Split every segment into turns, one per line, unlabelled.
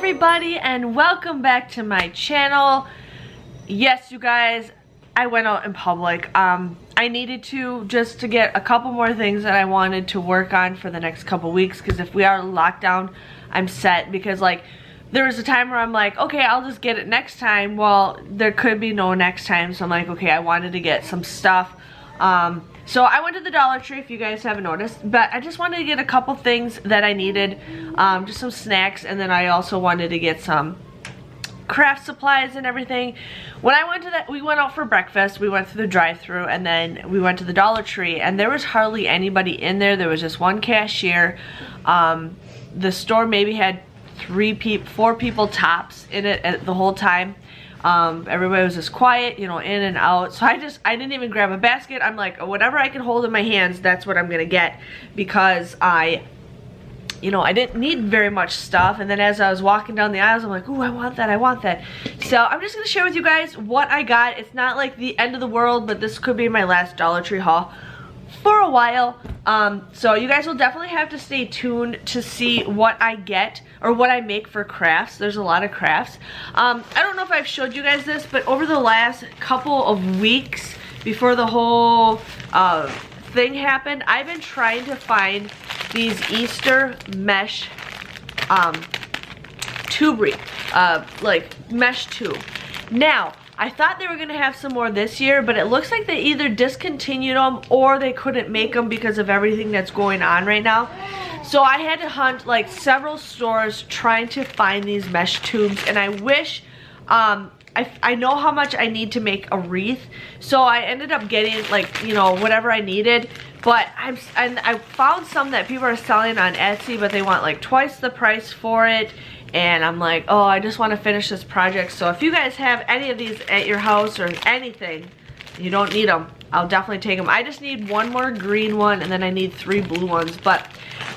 everybody, and welcome back to my channel. Yes, you guys, I went out in public. I needed to just to get a couple more things that I wanted to work on for the next couple weeks, because if we are locked down, I'm set. Because like there was a time where I'm like, okay, I'll just get it next time. Well, there could be no next time, so I'm like, okay, I wanted to get some stuff. So I went to the Dollar Tree, if you guys haven't noticed, but I just wanted to get a couple things that I needed, just some snacks, and then I also wanted to get some craft supplies and everything. When I went to that, we went out for breakfast, we went through the drive-thru, and then we went to the Dollar Tree, and there was hardly anybody in there. There was just one cashier. The store maybe had 4 people tops in it the whole time. Everybody was just quiet, you know, in and out. So I didn't even grab a basket. I'm like, whatever I can hold in my hands, that's what I'm gonna get, because I didn't need very much stuff. And then as I was walking down the aisles, I'm like, ooh, I want that, I want that. So I'm just gonna share with you guys what I got. It's not like the end of the world, but this could be my last Dollar Tree haul for a while. So you guys will definitely have to stay tuned to see what I get or what I make for crafts. There's a lot of crafts. I don't know if I've showed you guys this, but over the last couple of weeks before the whole thing happened, I've been trying to find these Easter mesh tube wreath, like mesh tube. Now, I thought they were gonna have some more this year, but it looks like they either discontinued them or they couldn't make them because of everything that's going on right now. So I had to hunt like several stores trying to find these mesh tubes, and I wish, I know how much I need to make a wreath, so I ended up getting like, you know, whatever I needed. But I found some that people are selling on Etsy, but they want like twice the price for it. And I'm like, oh, I just want to finish this project. So if you guys have any of these at your house or anything, you don't need them, I'll definitely take them. I just need one more green one, and then I need 3 blue ones. But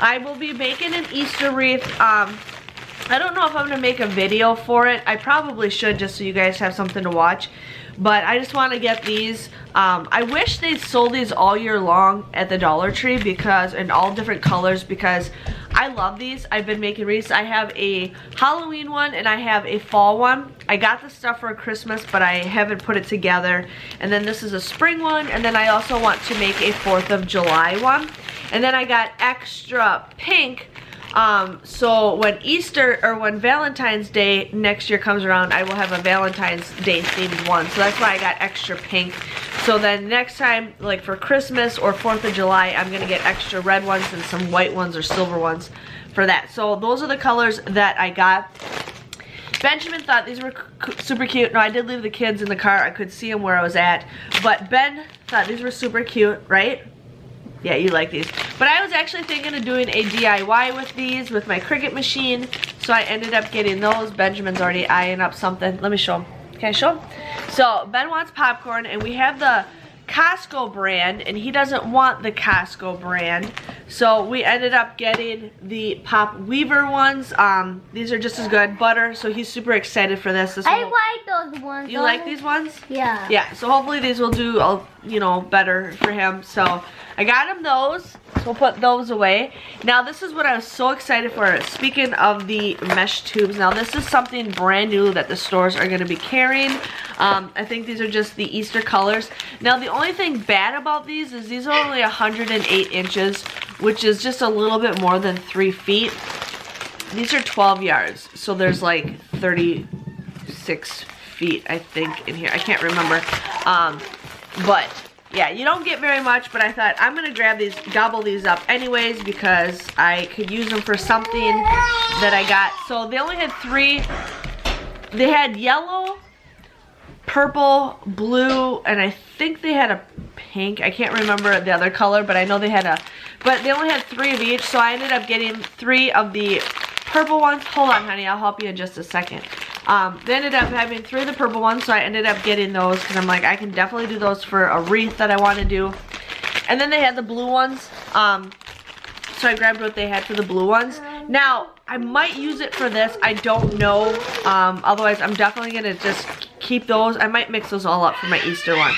I will be making an Easter wreath. I don't know if I'm going to make a video for it. I probably should, just so you guys have something to watch. But I just want to get these. I wish they sold these all year long at the Dollar Tree, because in all different colors, because I love these. I've been making wreaths. I have a Halloween one and I have a fall one. I got the stuff for Christmas, but I haven't put it together. And then this is a spring one, and then I also want to make a 4th of July one. And then I got extra pink. So when Easter or when Valentine's Day next year comes around, I will have a Valentine's Day themed one. So that's why I got extra pink. So then next time, like for Christmas or 4th of July, I'm gonna get extra red ones and some white ones or silver ones for that. So those are the colors that I got. Benjamin thought these were super cute. No, I did leave the kids in the car. I could see them where I was at. But Ben thought these were super cute, right? Yeah, you like these. But I was actually thinking of doing a DIY with these, with my Cricut machine. So I ended up getting those. Benjamin's already eyeing up something. Let me show him. Can I show him? So Ben wants popcorn, and we have the Costco brand, and he doesn't want the Costco brand. So we ended up getting the Pop Weaver ones. These are just as good. Butter, so he's super excited for this.
I like those ones.
You like these ones?
Yeah.
Yeah, so hopefully these will do, you know, better for him. So I got him those. So we'll put those away. Now this is what I was so excited for. Speaking of the mesh tubes, now this is something brand new that the stores are going to be carrying. I think these are just the Easter colors. Now the only thing bad about these is these are only 108 inches, which is just a little bit more than 3 feet. These are 12 yards, so there's like 36 feet, I think, in here. I can't remember. But yeah, you don't get very much, but I thought I'm gonna grab these, gobble these up anyways, because I could use them for something that I got. So they only had 3. They had yellow, purple, blue, and I think they had a pink. I can't remember the other color, but I know they had but they only had 3 of each, so I ended up getting 3 of the purple ones. Hold on, honey, I'll help you in just a second. They ended up having 3 of the purple ones, so I ended up getting those because I'm like, I can definitely do those for a wreath that I want to do. And then they had the blue ones, so I grabbed what they had for the blue ones. Now, I might use it for this, I don't know. Otherwise, I'm definitely going to just keep those. I might mix those all up for my Easter one.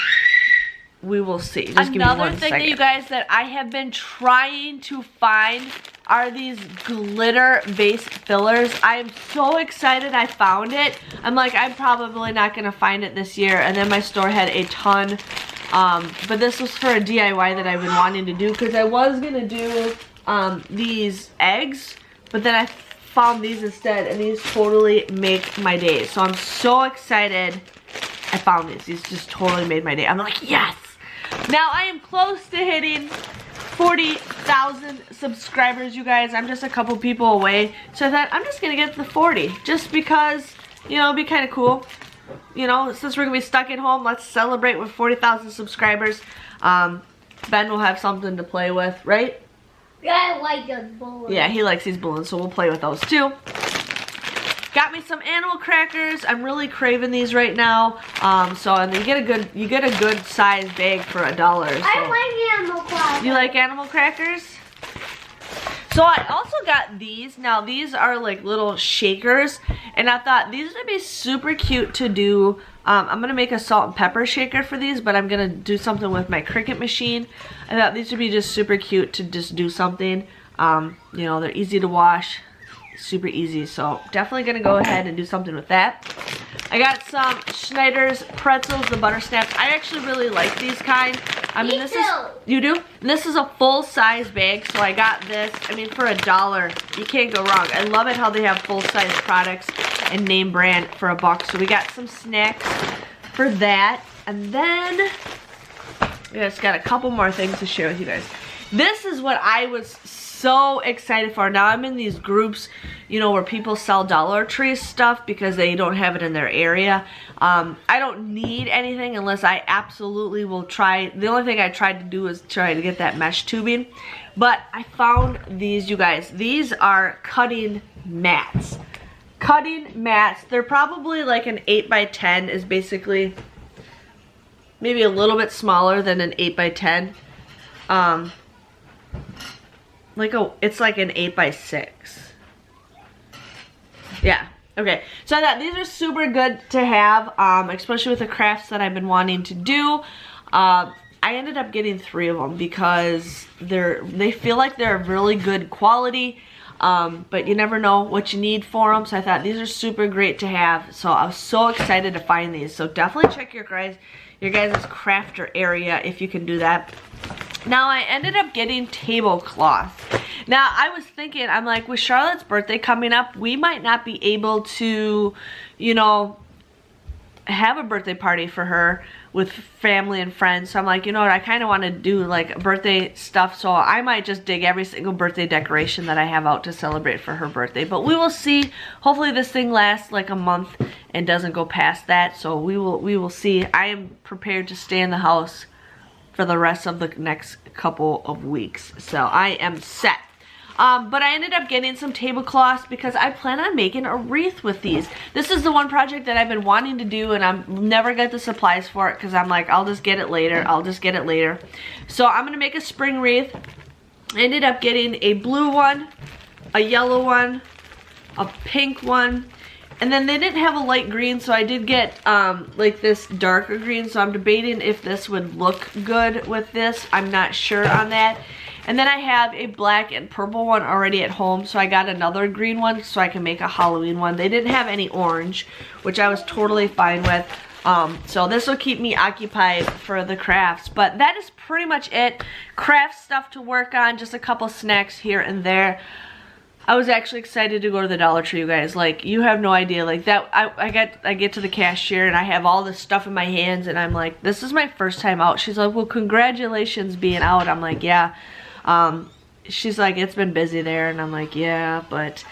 we will see. Just give me 1 second. Another thing that you guys that I have been trying to find are these glitter vase fillers. I am so excited I found it. I'm like, I'm probably not gonna find it this year, and then my store had a ton. But this was for a DIY that I've been wanting to do, because I was gonna do these eggs, but then I found these instead, and these totally make my day. So I'm so excited I found these. These just totally made my day. I'm like, yes! Now I am close to hitting 40,000 subscribers, you guys. I'm just a couple people away. So I thought I'm just gonna get to the 40, just because, you know, it'd be kind of cool. You know, since we're gonna be stuck at home, let's celebrate with 40,000 subscribers. Ben will have something to play with, right?
Yeah, I like those balloons.
Yeah, he likes these balloons, so we'll play with those too. Got me some animal crackers. I'm really craving these right now. And you get a good size bag for $1. So.
I like animal crackers.
You like animal crackers? So I also got these. Now these are like little shakers, and I thought these would be super cute to do. I'm gonna make a salt and pepper shaker for these, but I'm gonna do something with my Cricut machine. I thought these would be just super cute to just do something. You know, they're easy to wash, super easy. So definitely gonna go ahead and do something with that. I got some Schneider's pretzels, the butter snaps. I actually really like these kind. I mean, this is, you do? And this is a full size bag, so I got this. I mean, for $1, you can't go wrong. I love it how they have full size products and name brand for $1. So we got some snacks for that. And then, we just got a couple more things to share with you guys. This is what I was so excited for. Now I'm in these groups, you know, where people sell Dollar Tree stuff because they don't have it in their area. I don't need anything unless I absolutely will try. The only thing I tried to do is try to get that mesh tubing. But I found these, you guys. These are cutting mats. Cutting mats. They're probably like an 8x10 is basically maybe a little bit smaller than an 8x10. It's like an 8x6. Yeah, okay. So I thought these are super good to have, especially with the crafts that I've been wanting to do. I ended up getting 3 of them because they feel like they're really good quality, but you never know what you need for them. So I thought these are super great to have. So I was so excited to find these. So definitely check your guys' crafter area if you can do that. Now I ended up getting tablecloth. Now I was thinking, I'm like, with Charlotte's birthday coming up, we might not be able to, you know, have a birthday party for her with family and friends. So I'm like, you know what, I kind of want to do like birthday stuff, so I might just dig every single birthday decoration that I have out to celebrate for her birthday. But we will see. Hopefully this thing lasts like a month and doesn't go past that, so we will see. I am prepared to stay in the house for the rest of the next couple of weeks, so I am set. But I ended up getting some tablecloths because I plan on making a wreath with these. This is the one project that I've been wanting to do, and I've never got the supplies for it because I'm like, I'll just get it later. So I'm gonna make a spring wreath. I ended up getting a blue one, a yellow one, a pink one, and then they didn't have a light green, so I did get like this darker green. So I'm debating if this would look good with this. I'm not sure on that. And then I have a black and purple one already at home, so I got another green one so I can make a Halloween one. They didn't have any orange, which I was totally fine with. So this will keep me occupied for the crafts. But that is pretty much it. Craft stuff to work on, just a couple snacks here and there. I was actually excited to go to the Dollar Tree, you guys. Like, you have no idea. Like, that, I get to the cashier and I have all this stuff in my hands and I'm like, this is my first time out. She's like, well, congratulations being out. I'm like, yeah. She's like, it's been busy there, and I'm like, yeah, but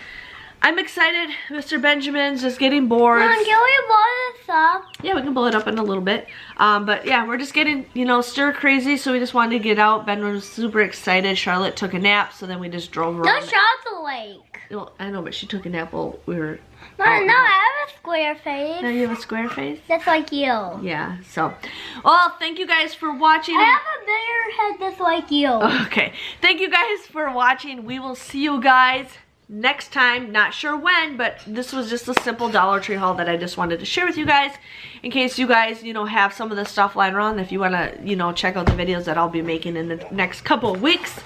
I'm excited. Mr. Benjamin's just getting bored.
Mom, can we blow this up?
Yeah, we can blow it up in a little bit. But yeah, we're just getting, you know, stir crazy, so we just wanted to get out. Ben was super excited. Charlotte took a nap, so then we just drove around.
No, Charlotte's awake.
Well, I know, but she took a nap while we were
Mom, no, I have a square face.
Now you have a square face?
That's like you.
Yeah, so. Well, thank you guys for watching.
I have a bigger head that's like you.
Okay. Thank you guys for watching. We will see you guys next time. Not sure when, but this was just a simple Dollar Tree haul that I just wanted to share with you guys in case you guys, you know, have some of this stuff lying around. If you want to, you know, check out the videos that I'll be making in the next couple of weeks.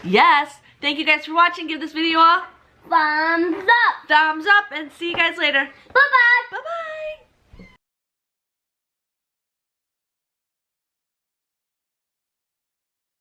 Yes. Thank you guys for watching. Give this video a
thumbs up.
thumbs up and see you guys later.
Bye-bye.
Bye-bye.